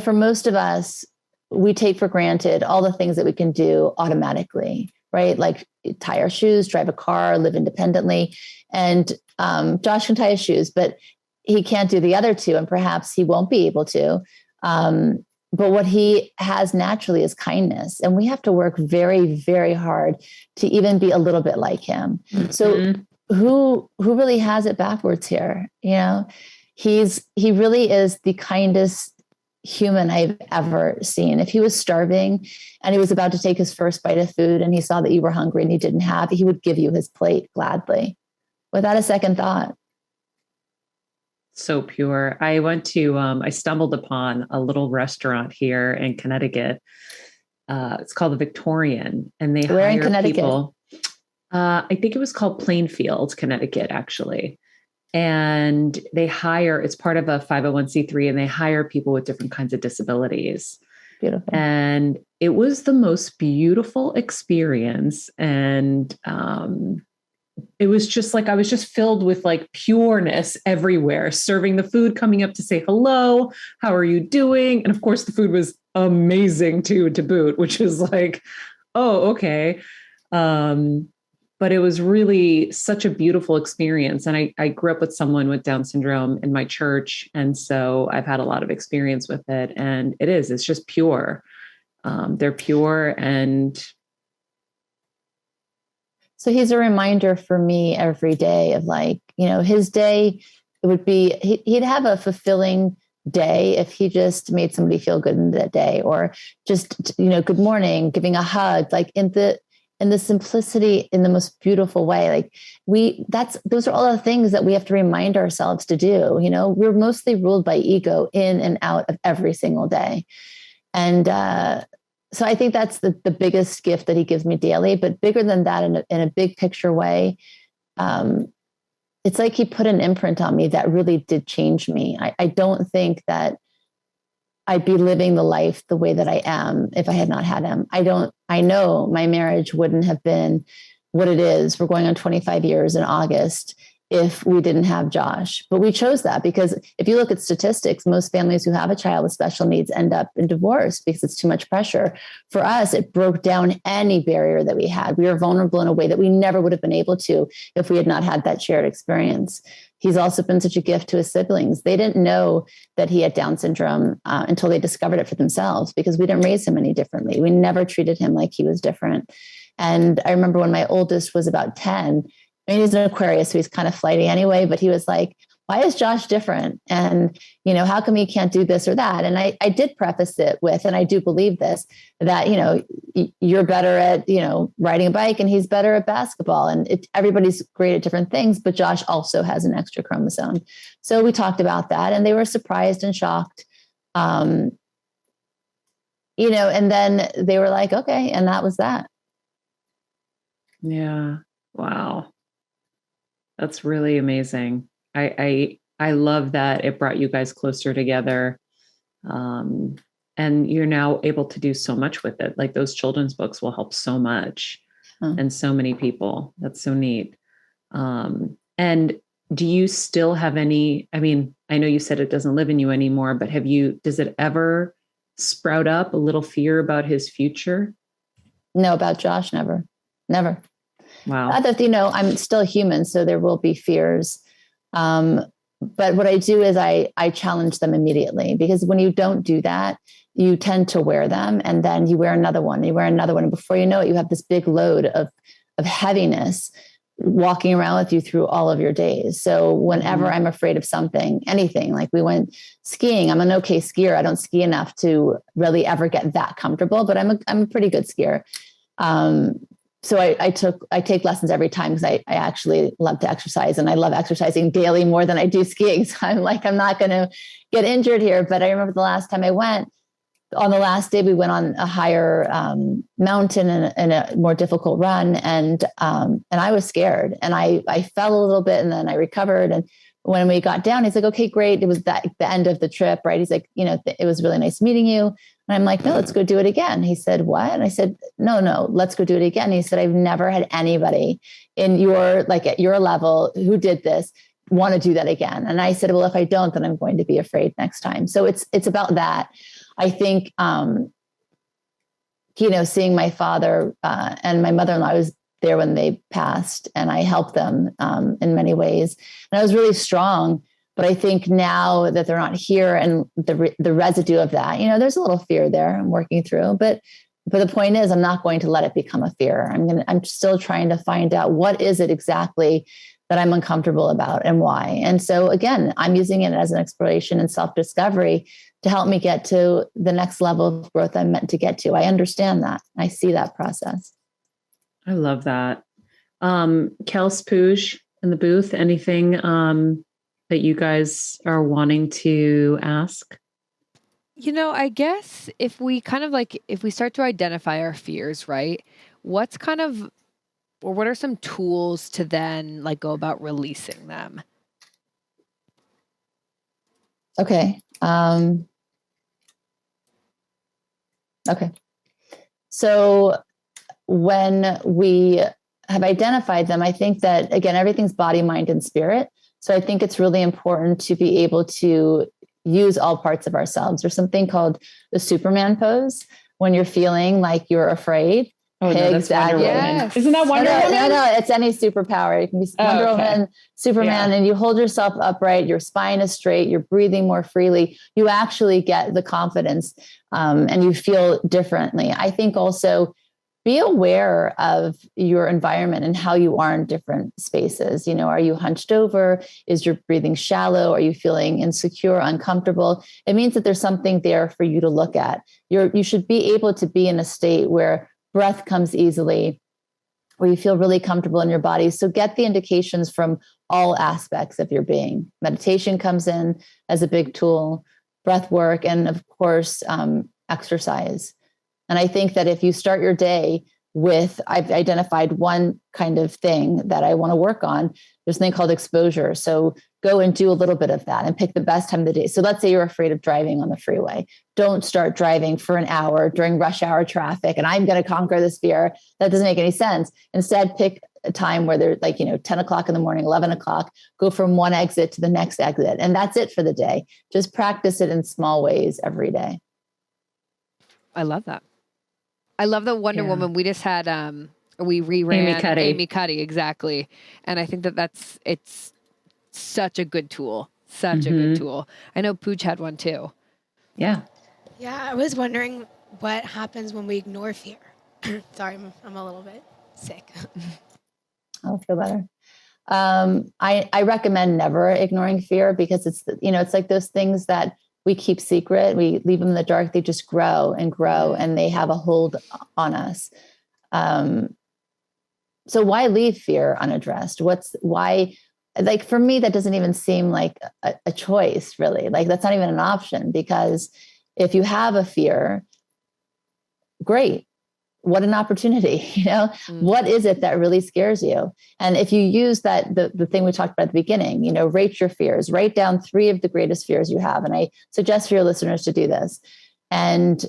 for most of us, we take for granted all the things that we can do automatically, right? Like tie our shoes, drive a car, live independently. And Josh can tie his shoes, but he can't do the other two, and perhaps he won't be able to. But what he has naturally is kindness. And we have to work very, very hard to even be a little bit like him. Mm-hmm. So who really has it backwards here? He really is the kindest human I've ever seen. If he was starving and he was about to take his first bite of food and he saw that you were hungry and he didn't have, he would give you his plate gladly without a second thought. So pure. I stumbled upon a little restaurant here in Connecticut. It's called the Victorian, and they Where hire in Connecticut? people. I think it was called Plainfield, Connecticut, actually. And it's part of a 501c3, and they hire people with different kinds of disabilities. Beautiful. And it was the most beautiful experience. And it was just like, I was just filled with like pureness everywhere, serving the food, coming up to say, hello, how are you doing? And of course the food was amazing too, to boot, which is like, oh, okay. But it was really such a beautiful experience. And I grew up with someone with Down syndrome in my church. And so I've had a lot of experience with it, and it's just pure. They're pure. And so he's a reminder for me every day of like, his day, it would be, he'd have a fulfilling day if he just made somebody feel good in that day, or just, good morning, giving a hug, like in the simplicity, in the most beautiful way. Like those are all the things that we have to remind ourselves to do. We're mostly ruled by ego in and out of every single day. And so I think that's the biggest gift that he gives me daily. But bigger than that, in a big picture way, it's like he put an imprint on me that really did change me. I don't think that I'd be living the life the way that I am if I had not had him. I know my marriage wouldn't have been what it is. We're going on 25 years in August if we didn't have Josh. But we chose that because if you look at statistics, most families who have a child with special needs end up in divorce because it's too much pressure. For us, it broke down any barrier that we had. We were vulnerable in a way that we never would have been able to if we had not had that shared experience. He's also been such a gift to his siblings. They didn't know that he had Down syndrome until they discovered it for themselves, because we didn't raise him any differently. We never treated him like he was different. And I remember when my oldest was about 10, he's an Aquarius, so he's kind of flighty anyway, but he was like, why is Josh different? And, how come he can't do this or that? And I did preface it with, and I do believe this, that, you're better at, riding a bike and he's better at basketball, and everybody's great at different things, but Josh also has an extra chromosome. So we talked about that, and they were surprised and shocked, and then they were like, okay. And that was that. Yeah. Wow. That's really amazing. I love that it brought you guys closer together. And you're now able to do so much with it. Like those children's books will help so much and so many people. That's so neat. And do you still have any, I know you said it doesn't live in you anymore, but does it ever sprout up a little fear about his future? No, about Josh, never. Wow. I'm still human, so there will be fears. But what I do is I challenge them immediately, because when you don't do that, you tend to wear them, and then you wear another one, and before you know it, you have this big load of heaviness walking around with you through all of your days. So whenever I'm afraid of something, anything, like we went skiing, I'm an okay skier. I don't ski enough to really ever get that comfortable, but I'm a pretty good skier. So I take lessons every time, because I actually love to exercise, and I love exercising daily more than I do skiing. So I'm like, I'm not going to get injured here. But I remember the last time I went, on the last day, we went on a higher mountain and a more difficult run. And I was scared, and I fell a little bit, and then I recovered. And when we got down, he's like, okay, great. It was the end of the trip, right? He's like, it was really nice meeting you. And I'm like, no, let's go do it again. He said, what? And I said, no, let's go do it again. He said, I've never had anybody at your level who did this want to do that again. And I said, well, if I don't, then I'm going to be afraid next time. So it's about that. I think, seeing my father and my mother-in-law, I was there when they passed, and I helped them in many ways. And I was really strong. But I think now that they're not here, and the residue of that, there's a little fear there I'm working through. But the point is, I'm not going to let it become a fear. I'm still trying to find out what is it exactly that I'm uncomfortable about and why. And so again, I'm using it as an exploration and self-discovery to help me get to the next level of growth I'm meant to get to. I understand that. I see that process. I love that. Kels, Pooj in the booth, anything that you guys are wanting to ask? I guess if we start to identify our fears, right? What are some tools to then go about releasing them? Okay. Okay. So when we have identified them, I think that, again, everything's body, mind, and spirit. So I think it's really important to be able to use all parts of ourselves. There's something called the Superman pose when you're feeling like you're afraid. Oh, no, that's Wonder Woman. Yes. Isn't that Wonder Woman? No, it's any superpower. It can be Wonder Woman, Superman, and you hold yourself upright. Your spine is straight. You're breathing more freely. You actually get the confidence and you feel differently. I think also be aware of your environment and how you are in different spaces. Are you hunched over? Is your breathing shallow? Are you feeling insecure, uncomfortable? It means that there's something there for you to look at. You should be able to be in a state where breath comes easily, where you feel really comfortable in your body. So get the indications from all aspects of your being. Meditation comes in as a big tool, breath work, and of course, exercise. And I think that if you start your day with, I've identified one kind of thing that I want to work on, there's something called exposure. So go and do a little bit of that and pick the best time of the day. So let's say you're afraid of driving on the freeway. Don't start driving for an hour during rush hour traffic and I'm going to conquer this fear. That doesn't make any sense. Instead, pick a time where they're 10 o'clock in the morning, 11 o'clock, go from one exit to the next exit. And that's it for the day. Just practice it in small ways every day. I love that. I love the Wonder Woman. We just had, we reran Amy Cuddy. Exactly. And I think it's such a good tool. Such a good tool. I know Pooch had one too. Yeah. Yeah. I was wondering what happens when we ignore fear. Sorry, I'm a little bit sick. I'll feel better. I recommend never ignoring fear because it's like those things that we keep secret, we leave them in the dark, they just grow and grow and they have a hold on us. So why leave fear unaddressed? Why, for me, that doesn't even seem like a choice really. That's not even an option, because if you have a fear, great. What an opportunity, What is it that really scares you? And if you use that, the thing we talked about at the beginning, rate your fears, write down 3 of the greatest fears you have. And I suggest for your listeners to do this and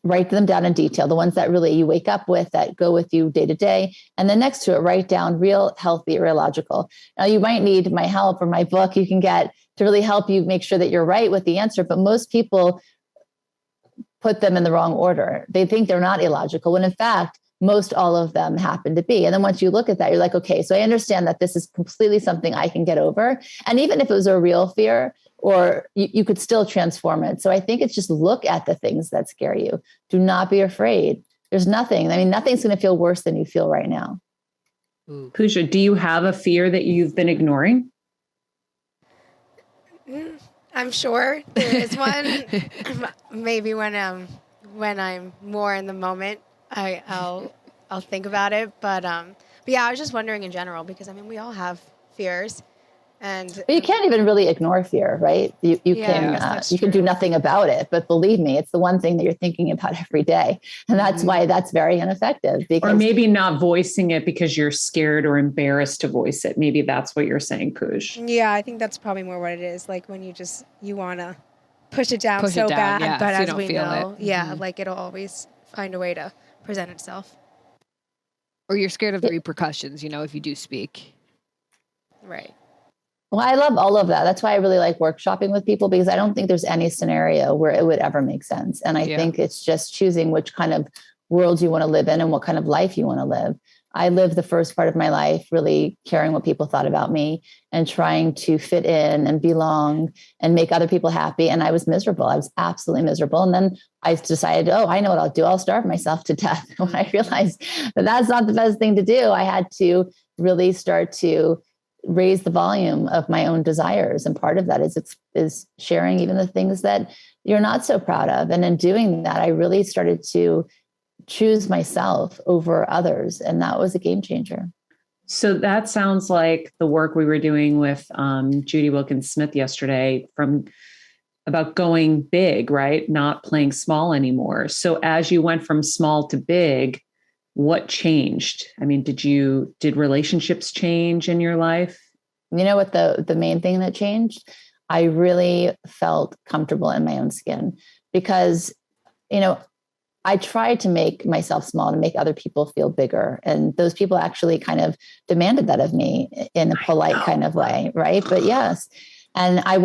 write them down in detail. The ones that really you wake up with, that go with you day to day. And then next to it, write down real, healthy, or illogical. Now you might need my help or my book you can get to really help you make sure that you're right with the answer. But most people put them in the wrong order. They think they're not illogical, when in fact, most all of them happen to be. And then once you look at that, you're like, okay, so I understand that this is completely something I can get over. And even if it was a real fear, or you could still transform it. So I think it's just look at the things that scare you. Do not be afraid. There's nothing. Nothing's going to feel worse than you feel right now. Pooja, do you have a fear that you've been ignoring? I'm sure there is one. Maybe when I'm more in the moment, I'll think about it. But yeah, I was just wondering in general, because we all have fears, but you can't even really ignore fear, right? You can do nothing about it. But believe me, it's the one thing that you're thinking about every day, and that's why that's very ineffective. Or maybe not voicing it because you're scared or embarrassed to voice it. Maybe that's what you're saying, Pooja. Yeah, I think that's probably more what it is. When you want to push it down so bad, but as we know, it'll always find a way to present itself. Or you're scared of the repercussions, if you do speak. Right. Well, I love all of that. That's why I really like workshopping with people, because I don't think there's any scenario where it would ever make sense. And I think it's just choosing which kind of world you want to live in and what kind of life you want to live. I lived the first part of my life really caring what people thought about me and trying to fit in and belong and make other people happy. And I was miserable. I was absolutely miserable. And then I decided, I know what I'll do. I'll starve myself to death. When I realized that that's not the best thing to do, I had to really start to raise the volume of my own desires. And part of that is sharing even the things that you're not so proud of. And in doing that, I really started to choose myself over others. And that was a game changer. So that sounds like the work we were doing with Judy Wilkins Smith yesterday, about going big, right? Not playing small anymore. So as you went from small to big, what changed? Did relationships change in your life? You know what the main thing that changed? I really felt comfortable in my own skin, because, I tried to make myself small to make other people feel bigger. And those people actually kind of demanded that of me in a polite kind of way. Right. But yes. And I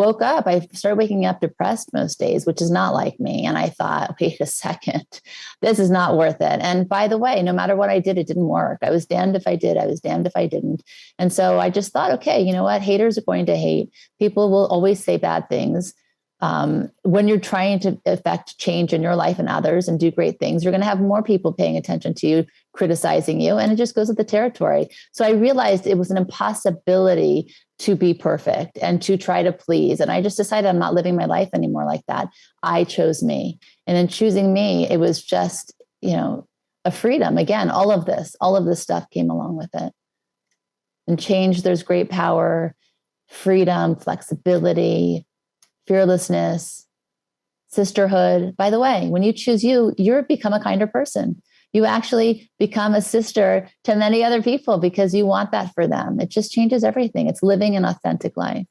started waking up depressed most days, which is not like me. And I thought, wait a second, this is not worth it. And by the way, no matter what I did, it didn't work. I was damned if I did. I was damned if I didn't. And so I just thought, okay, you know what? Haters are going to hate. People will always say bad things. when you're trying to affect change in your life and others and do great things, you're going to have more people paying attention to you, criticizing you, and it just goes with the territory. So I realized it was an impossibility to be perfect and to try to please. And I just decided I'm not living my life anymore like that. I chose me. And in choosing me, it was just, a freedom. Again, all of this stuff came along with it. And change, there's great power, freedom, flexibility, fearlessness, sisterhood. By the way, when you choose you become a kinder person. You actually become a sister to many other people because you want that for them. It just changes everything. It's living an authentic life.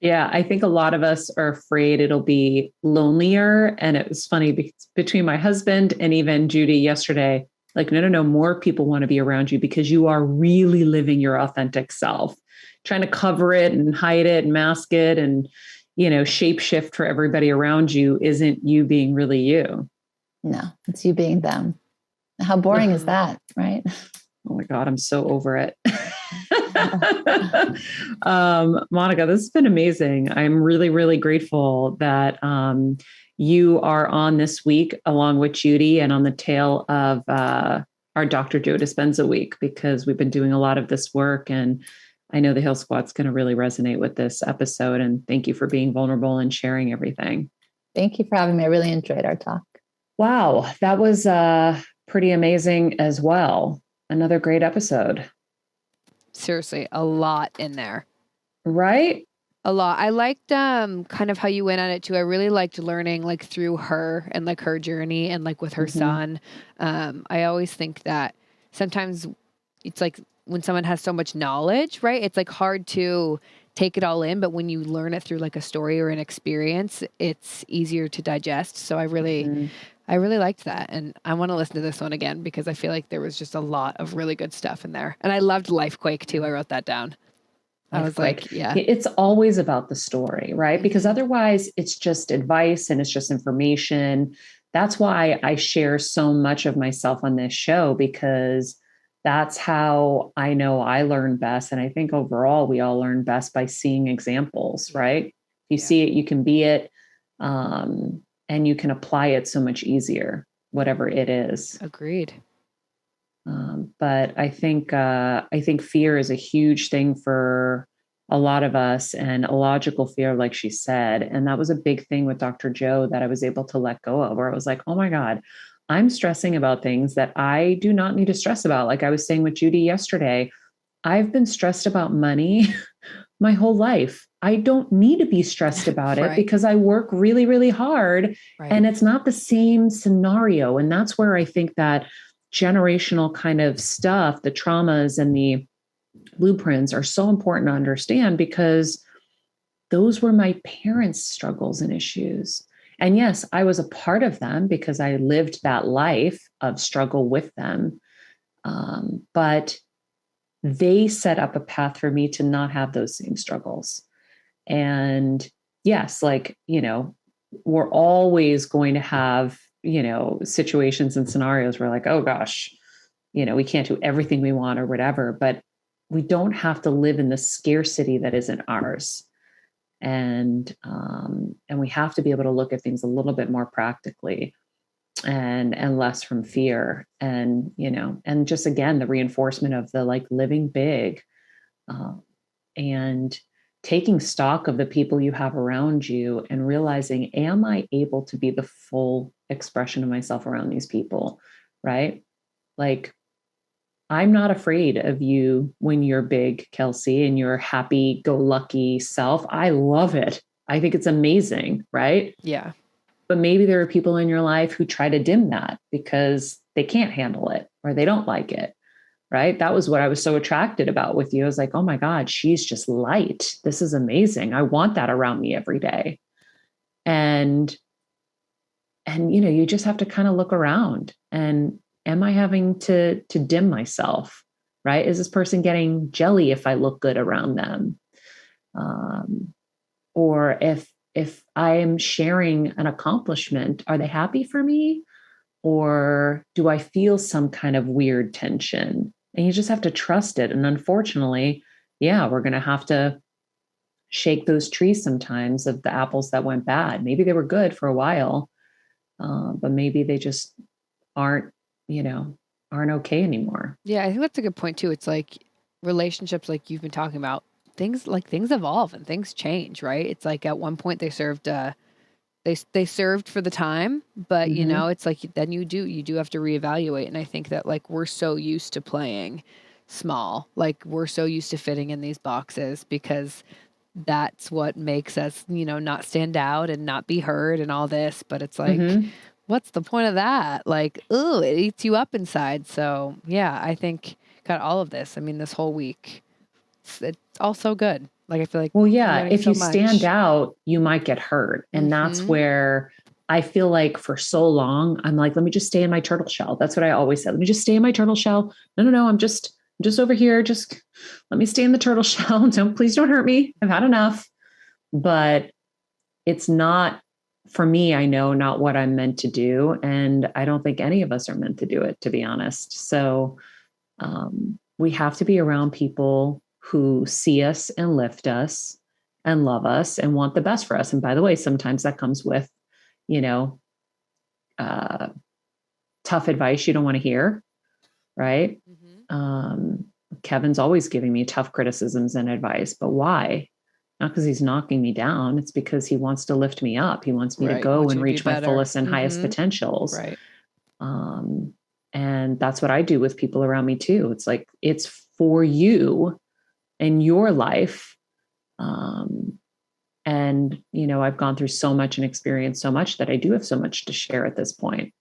Yeah, I think a lot of us are afraid it'll be lonelier. And it was funny because between my husband and even Judy yesterday, like, no, more people want to be around you because you are really living your authentic self. Trying to cover it and hide it and mask it and, shape shift for everybody around you isn't you being really you. No, it's you being them. How boring is that, right? Oh my God, I'm so over it. Monica, this has been amazing. I'm really, really grateful that you are on this week along with Judy and on the tail of our Dr. Joe Dispenza week, because we've been doing a lot of this work, and I know the Heal Squad's going to really resonate with this episode. And thank you for being vulnerable and sharing everything. Thank you for having me. I really enjoyed our talk. Wow, that was pretty amazing as well. Another great episode. Seriously, a lot in there. Right? A lot. I liked kind of how you went on it too. I really liked learning like through her and like her journey and like with her son. I always think that sometimes it's like when someone has so much knowledge, right? It's like hard to take it all in, but when you learn it through like a story or an experience, it's easier to digest. So I really liked that. And I want to listen to this one again because I feel like there was just a lot of really good stuff in there. And I loved Life-Quake too. I wrote that down. I was like, yeah. It's always about the story, right? Because otherwise it's just advice and it's just information. That's why I share so much of myself on this show, because that's how I know I learn best. And I think overall we all learn best by seeing examples, right? You see it, you can be it. And you can apply it so much easier, whatever it is. Agreed. But I think fear is a huge thing for a lot of us, and a logical fear, like she said. And that was a big thing with Dr. Joe that I was able to let go of, where I was like, oh my God, I'm stressing about things that I do not need to stress about. Like I was saying with Judy yesterday, I've been stressed about money my whole life. I don't need to be stressed about it because I work really, really hard and it's not the same scenario. And that's where I think that generational kind of stuff, the traumas and the blueprints are so important to understand, because those were my parents' struggles and issues. And yes, I was a part of them because I lived that life of struggle with them. But they set up a path for me to not have those same struggles. And yes, like, we're always going to have, situations and scenarios where like, oh gosh, we can't do everything we want or whatever, but we don't have to live in the scarcity that isn't ours. And we have to be able to look at things a little bit more practically and less from fear. And, and just, again, the reinforcement of the like living big and taking stock of the people you have around you and realizing, am I able to be the full expression of myself around these people? Right? Like, I'm not afraid of you when you're big, Kelsey, and your happy-go-lucky self. I love it. I think it's amazing, right? Yeah. But maybe there are people in your life who try to dim that because they can't handle it or they don't like it, right? That was what I was so attracted about with you. I was like, oh my God, she's just light. This is amazing. I want that around me every day. And you just have to kind of look around and, am I having to dim myself, right? Is this person getting jelly if I look good around them? Or if I am sharing an accomplishment, are they happy for me? Or do I feel some kind of weird tension? And you just have to trust it. And unfortunately, we're going to have to shake those trees sometimes of the apples that went bad. Maybe they were good for a while, but maybe they just aren't, aren't okay anymore. Yeah, I think that's a good point too. It's like relationships, like you've been talking about, things evolve and things change, right? It's like at one point they served they served for the time, but it's like then you do have to reevaluate. And I think that like we're so used to playing small, like we're so used to fitting in these boxes because that's what makes us, not stand out and not be heard and all this. But it's like, what's the point of that? Like, ooh, it eats you up inside. So yeah, I think got all of this. I mean, this whole week, it's all so good. Like, I feel like, well, yeah, if you stand out, you might get hurt. And that's where I feel like for so long, I'm like, let me just stay in my turtle shell. That's what I always said. Let me just stay in my turtle shell. No. I'm just over here. Just let me stay in the turtle shell. Please don't hurt me. I've had enough. But it's not, for me, I know not what I'm meant to do. And I don't think any of us are meant to do it, to be honest. So we have to be around people who see us and lift us and love us and want the best for us. And by the way, sometimes that comes with, tough advice you don't want to hear. Right. Kevin's always giving me tough criticisms and advice, but why? Not because he's knocking me down. It's because he wants to lift me up. He wants me to go and reach my fullest and highest potentials. Right. And that's what I do with people around me too. It's like, it's for you and your life. And, I've gone through so much and experienced so much that I do have so much to share at this point.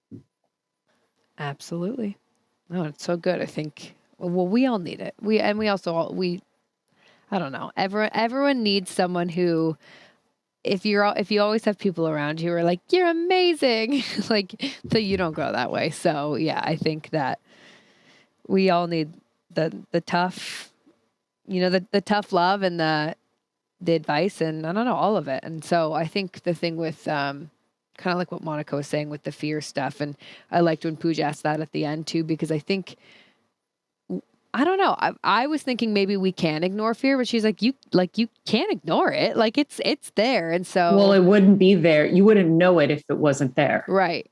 Absolutely. No, it's so good. I think, well, we all need it. I don't know. Everyone needs someone who, if you always have people around you who are like, you're amazing, like, so you don't grow that way. So yeah, I think that we all need the tough, the tough love and the advice and I don't know, all of it. And so I think the thing with, kind of like what Monica was saying with the fear stuff. And I liked when Pooja asked that at the end too, because I think, I don't know. I was thinking maybe we can ignore fear, but she's like, you can't ignore it. Like it's there. And so, well, it wouldn't be there. You wouldn't know it if it wasn't there. Right.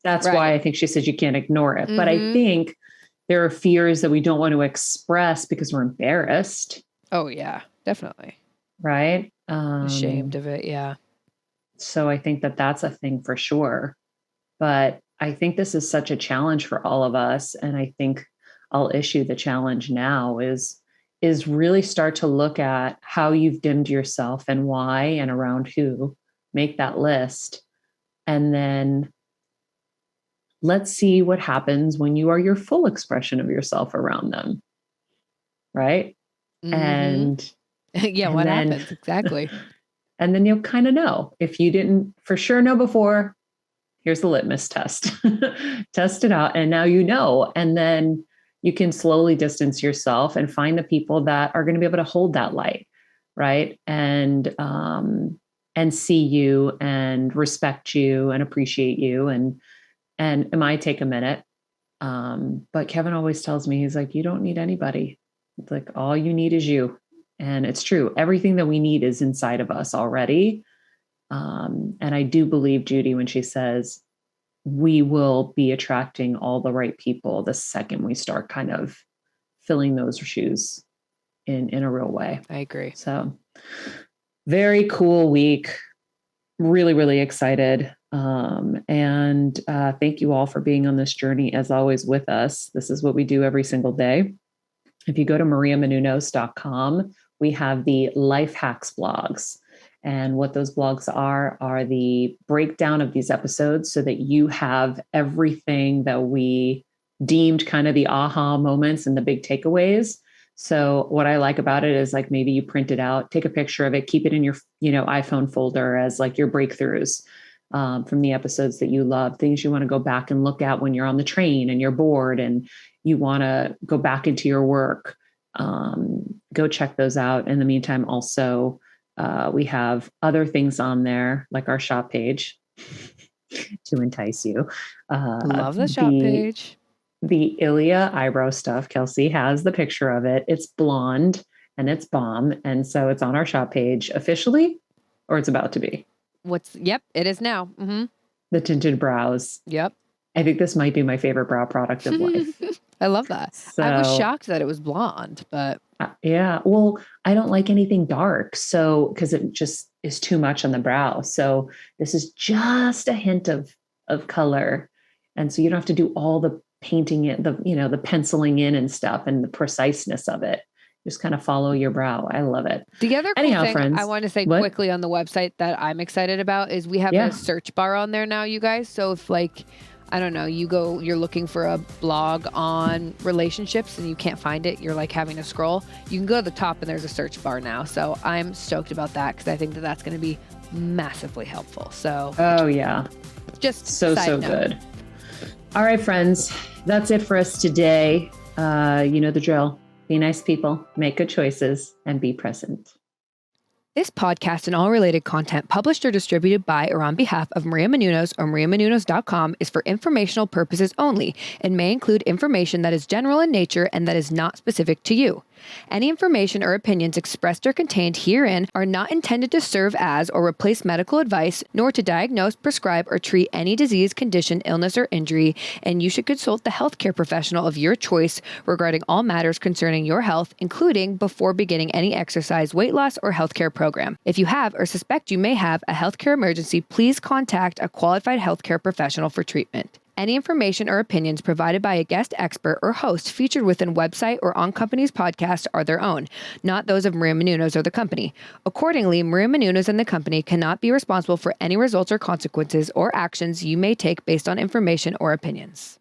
That's why I think she says you can't ignore it. But I think there are fears that we don't want to express because we're embarrassed. Oh yeah, definitely. Right. Ashamed of it. Yeah. So I think that that's a thing for sure. But I think this is such a challenge for all of us. And I think I'll issue the challenge now is really start to look at how you've dimmed yourself and why and around who. Make that list. And then let's see what happens when you are your full expression of yourself around them. Right. And yeah, what happens exactly? And then you'll kind of know. If you didn't for sure know before, here's the litmus test. Test it out. And now you know. And then you can slowly distance yourself and find the people that are going to be able to hold that light, right? And see you and respect you and appreciate you. And it might take a minute. But Kevin always tells me, he's like, you don't need anybody. It's like, all you need is you. And it's true. Everything that we need is inside of us already. And I do believe Judy when she says, we will be attracting all the right people the second we start kind of filling those shoes in a real way. I agree. So very cool week. Really, really excited. And thank you all for being on this journey as always with us. This is what we do every single day. If you go to mariamenounos.com, we have the life hacks blogs. And what those blogs are the breakdown of these episodes so that you have everything that we deemed kind of the aha moments and the big takeaways. So what I like about it is like maybe you print it out, take a picture of it, keep it in your iPhone folder as like your breakthroughs from the episodes that you love, things you want to go back and look at when you're on the train and you're bored and you want to go back into your work. Go check those out. In the meantime, also, we have other things on there, like our shop page to entice you. Love the shop page. The Ilia eyebrow stuff. Kelsey has the picture of it. It's blonde and it's bomb. And so it's on our shop page officially, or it's about to be. Yep, it is now. The tinted brows. Yep. I think this might be my favorite brow product of life. I love that. So, I was shocked that it was blonde, but yeah. Well, I don't like anything dark. So, because it just is too much on the brow. So this is just a hint of color. And so you don't have to do all the painting it, the penciling in and stuff and the preciseness of it. Just kind of follow your brow. I love it. The other cool thing friends, I want to say what? quickly on the website that I'm excited about is we have a search bar on there now, you guys. So if I don't know, you're looking for a blog on relationships and you can't find it, you're having to scroll, you can go to the top and there's a search bar now. So I'm stoked about that because I think that that's going to be massively helpful. So, oh yeah, just so good. All right, friends, that's it for us today. You know the drill. Be nice people, make good choices, and be present. This podcast and all related content published or distributed by or on behalf of Maria Menounos or mariamenounos.com is for informational purposes only and may include information that is general in nature and that is not specific to you. Any information or opinions expressed or contained herein are not intended to serve as or replace medical advice, nor to diagnose, prescribe, or treat any disease, condition, illness, or injury, and you should consult the healthcare professional of your choice regarding all matters concerning your health, including before beginning any exercise, weight loss, or healthcare program. If you have or suspect you may have a healthcare emergency, please contact a qualified healthcare professional for treatment. Any information or opinions provided by a guest expert or host featured within website or on company's podcast are their own, not those of Maria Menounos or the company. Accordingly, Maria Menounos and the company cannot be responsible for any results or consequences or actions you may take based on information or opinions.